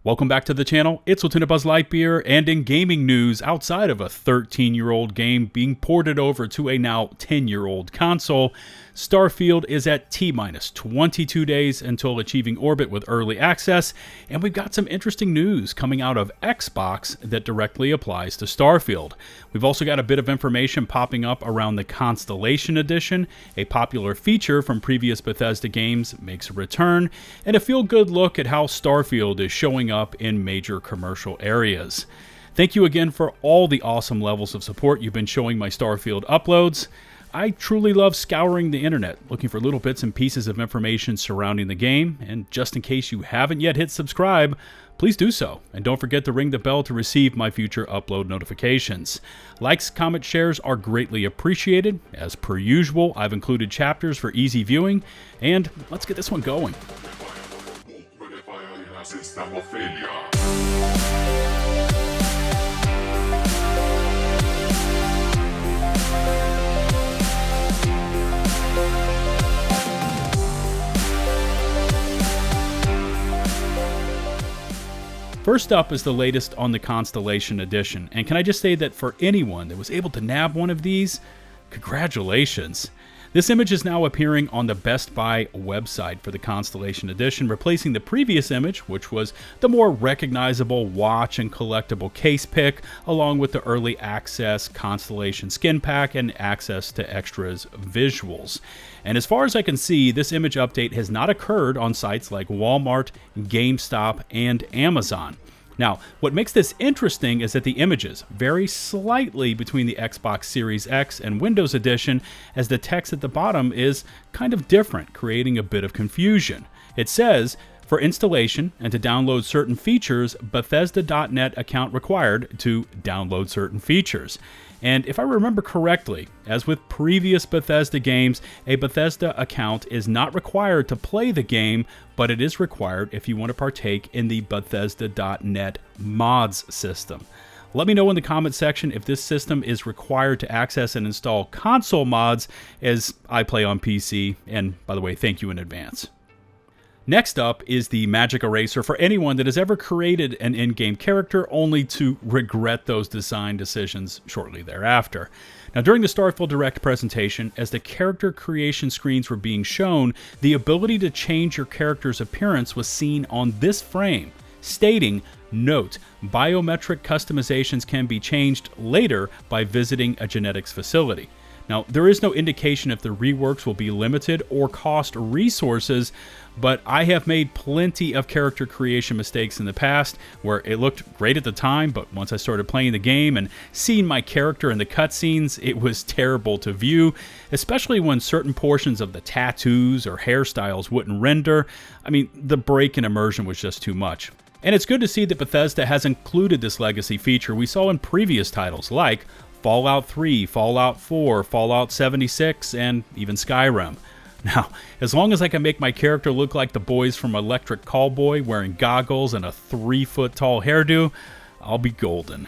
Welcome back to the channel, it's LukeTheDuke, and in gaming news, outside of a 13-year-old game being ported over to a now 10-year-old console, Starfield is at T-minus 22 days until achieving orbit with early access, and we've got some interesting news coming out of Xbox that directly applies to Starfield. We've also got a bit of information popping up around the Constellation edition, a popular feature from previous Bethesda games makes a return, and a feel-good look at how Starfield is showing up in major commercial areas. Thank you again for all the awesome levels of support you've been showing my Starfield uploads. I truly love scouring the internet, looking for little bits and pieces of information surrounding the game, and just in case you haven't yet hit subscribe, please do so, and don't forget to ring the bell to receive my future upload notifications. Likes, comments, shares are greatly appreciated. As per usual, I've included chapters for easy viewing, and let's get this one going. First up is the latest on the Constellation edition, and can I just say that for anyone that was able to nab one of these, congratulations. This image is now appearing on the Best Buy website for the Constellation edition, replacing the previous image, which was the more recognizable watch and collectible case pick, along with the early access Constellation skin pack and access to extras visuals. And as far as I can see, this image update has not occurred on sites like Walmart, GameStop, and Amazon. Now, what makes this interesting is that the images vary slightly between the Xbox Series X and Windows Edition, as the text at the bottom is kind of different, creating a bit of confusion. It says, for installation and to download certain features, Bethesda.net account required to download certain features. And if I remember correctly, as with previous Bethesda games, a Bethesda account is not required to play the game, but it is required if you want to partake in the Bethesda.net mods system. Let me know in the comment section if this system is required to access and install console mods, as I play on PC, and by the way, thank you in advance. Next up is the Magic Eraser for anyone that has ever created an in-game character only to regret those design decisions shortly thereafter. Now, during the Starfield Direct presentation, as the character creation screens were being shown, the ability to change your character's appearance was seen on this frame, stating, note, biometric customizations can be changed later by visiting a genetics facility. Now, there is no indication if the reworks will be limited or cost resources, but I have made plenty of character creation mistakes in the past where it looked great at the time, but once I started playing the game and seeing my character in the cutscenes, it was terrible to view, especially when certain portions of the tattoos or hairstyles wouldn't render. I mean, the break in immersion was just too much. And it's good to see that Bethesda has included this legacy feature we saw in previous titles like Fallout 3, Fallout 4, Fallout 76, and even Skyrim. Now, as long as I can make my character look like the boys from Electric Callboy wearing goggles and a 3-foot-tall hairdo, I'll be golden.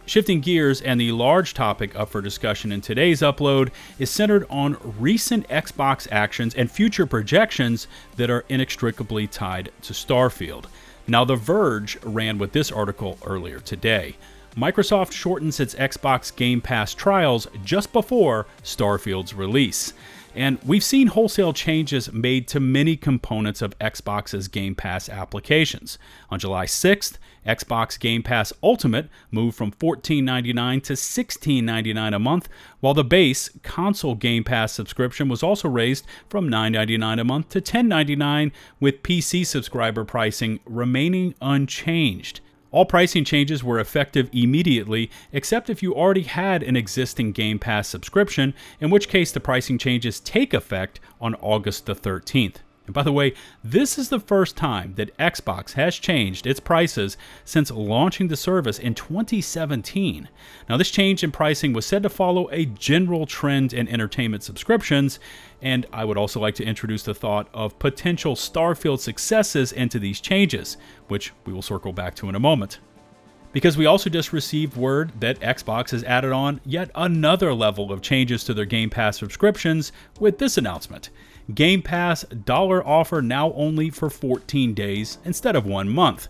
Shifting gears, and the large topic up for discussion in today's upload is centered on recent Xbox actions and future projections that are inextricably tied to Starfield. Now, The Verge ran with this article earlier today. Microsoft shortens its Xbox Game Pass trials just before Starfield's release. And we've seen wholesale changes made to many components of Xbox's Game Pass applications. On July 6th, Xbox Game Pass Ultimate moved from $14.99 to $16.99 a month, while the base console Game Pass subscription was also raised from $9.99 a month to $10.99, with PC subscriber pricing remaining unchanged. All pricing changes were effective immediately, except if you already had an existing Game Pass subscription, in which case the pricing changes take effect on August the 13th. And by the way, this is the first time that Xbox has changed its prices since launching the service in 2017. Now, this change in pricing was said to follow a general trend in entertainment subscriptions, and I would also like to introduce the thought of potential Starfield successes into these changes, which we will circle back to in a moment. Because we also just received word that Xbox has added on yet another level of changes to their Game Pass subscriptions with this announcement. Game Pass dollar offer now only for 14 days instead of 1 month.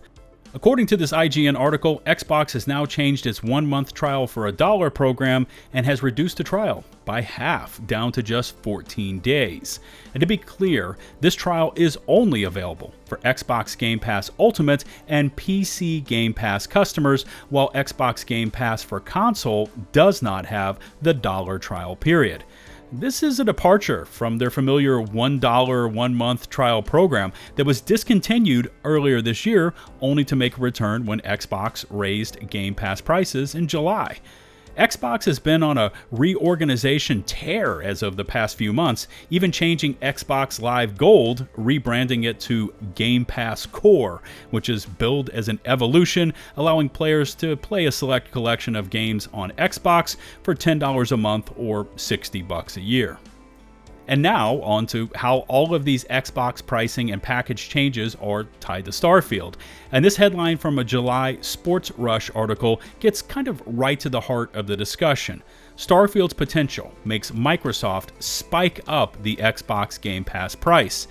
According to this IGN article, Xbox has now changed its 1-month trial for $1 program and has reduced the trial by half, down to just 14 days. And to be clear, this trial is only available for Xbox Game Pass Ultimate and PC Game Pass customers, while Xbox Game Pass for console does not have the $1 trial period. This is a departure from their familiar $1 1-month trial program that was discontinued earlier this year, only to make a return when Xbox raised Game Pass prices in July. Xbox has been on a reorganization tear as of the past few months, even changing Xbox Live Gold, rebranding it to Game Pass Core, which is billed as an evolution, allowing players to play a select collection of games on Xbox for $10 a month or $60 a year. And now, on to how all of these Xbox pricing and package changes are tied to Starfield. And this headline from a July Sports Rush article gets kind of right to the heart of the discussion. Starfield's potential makes Microsoft spike up the Xbox Game Pass price.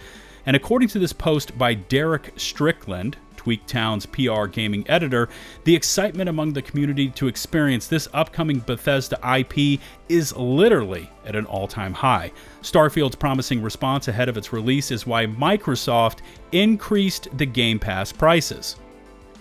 And according to this post by Derek Strickland, Tweaktown's PR gaming editor, the excitement among the community to experience this upcoming Bethesda IP is literally at an all-time high. Starfield's promising response ahead of its release is why Microsoft increased the Game Pass prices.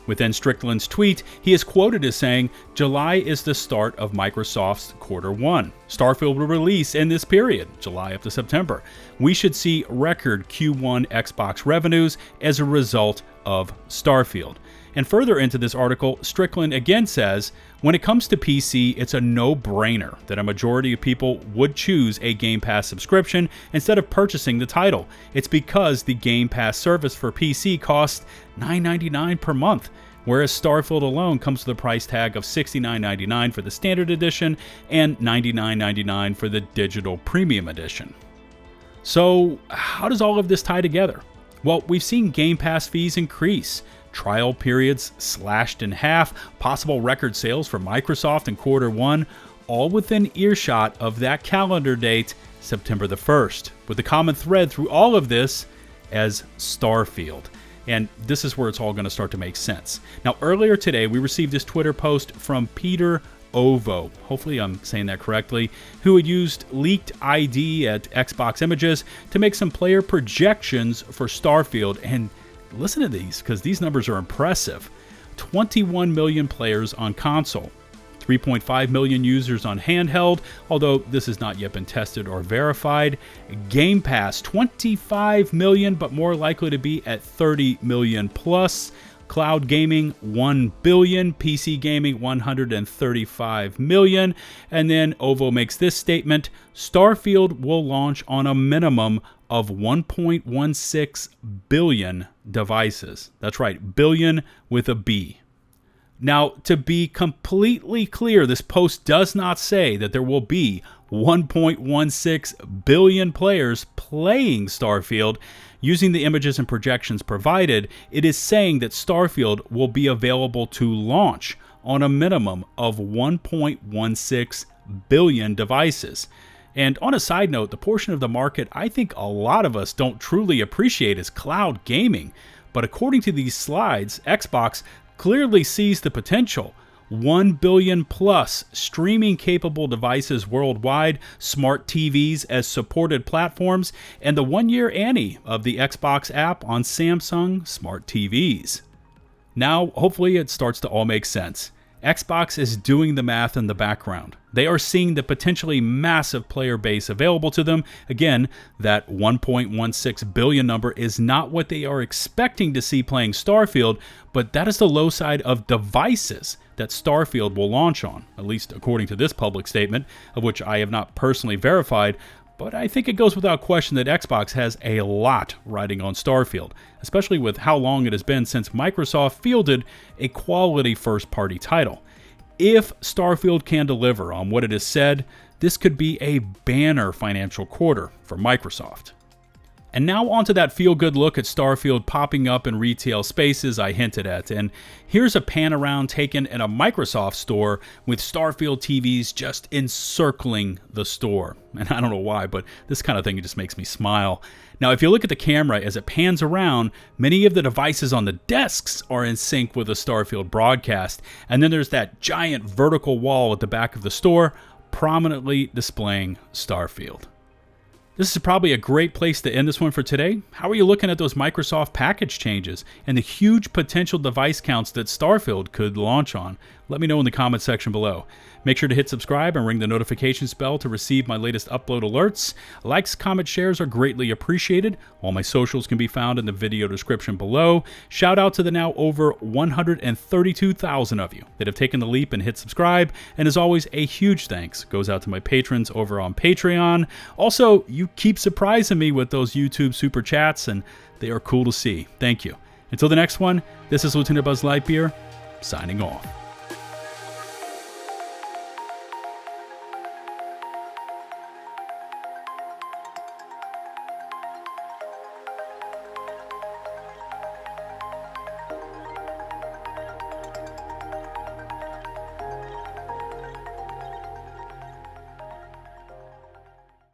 Within Strickland's tweet, he is quoted as saying, "July is the start of Microsoft's Q1. Starfield will release in this period, July up to September. We should see record Q1 Xbox revenues as a result of Starfield." And further into this article, Strickland again says, when it comes to PC, it's a no-brainer that a majority of people would choose a Game Pass subscription instead of purchasing the title. It's because the Game Pass service for PC costs $9.99 per month, whereas Starfield alone comes with a price tag of $69.99 for the standard edition and $99.99 for the digital premium edition. So, how does all of this tie together? Well, we've seen Game Pass fees increase, trial periods slashed in half, possible record sales for Microsoft in Q1, all within earshot of that calendar date, September the 1st, with the common thread through all of this as Starfield. And this is where it's all going to start to make sense. Now, earlier today, we received this Twitter post from Peter Ovo, hopefully I'm saying that correctly, who had used leaked ID at Xbox Images to make some player projections for Starfield. And listen to these, because these numbers are impressive. 21 million players on console, 3.5 million users on handheld, although this has not yet been tested or verified. Game Pass, 25 million, but more likely to be at 30 million plus. Cloud gaming, 1 billion. PC gaming, 135 million. And then Ovo makes this statement: Starfield will launch on a minimum of 1.16 billion devices. That's right, billion with a B. Now, to be completely clear, this post does not say that there will be 1.16 billion players playing Starfield. Using the images and projections provided, it is saying that Starfield will be available to launch on a minimum of 1.16 billion devices. And on a side note, the portion of the market I think a lot of us don't truly appreciate is cloud gaming. But according to these slides, Xbox clearly sees the potential. 1 billion plus streaming capable devices worldwide, smart TVs as supported platforms, and the 1-year Annie of the Xbox app on Samsung smart TVs. Now, hopefully it starts to all make sense. Xbox is doing the math in the background. They are seeing the potentially massive player base available to them. Again, that 1.16 billion number is not what they are expecting to see playing Starfield, but that is the low side of devices that Starfield will launch on, at least according to this public statement, of which I have not personally verified. But I think it goes without question that Xbox has a lot riding on Starfield, especially with how long it has been since Microsoft fielded a quality first-party title. If Starfield can deliver on what it has said, this could be a banner financial quarter for Microsoft. And now onto that feel-good look at Starfield popping up in retail spaces I hinted at. And here's a pan around taken in a Microsoft store with Starfield TVs just encircling the store. And I don't know why, but this kind of thing just makes me smile. Now, if you look at the camera as it pans around, many of the devices on the desks are in sync with the Starfield broadcast. And then there's that giant vertical wall at the back of the store, prominently displaying Starfield. This is probably a great place to end this one for today. How are you looking at those Microsoft package changes and the huge potential device counts that Starfield could launch on? Let me know in the comment section below. Make sure to hit subscribe and ring the notifications bell to receive my latest upload alerts. Likes, comments, shares are greatly appreciated. All my socials can be found in the video description below. Shout out to the now over 132,000 of you that have taken the leap and hit subscribe. And as always, a huge thanks goes out to my patrons over on Patreon. Also, you keep surprising me with those YouTube super chats, and they are cool to see. Thank you. Until the next one, this is LtBuzzLitebeer, signing off.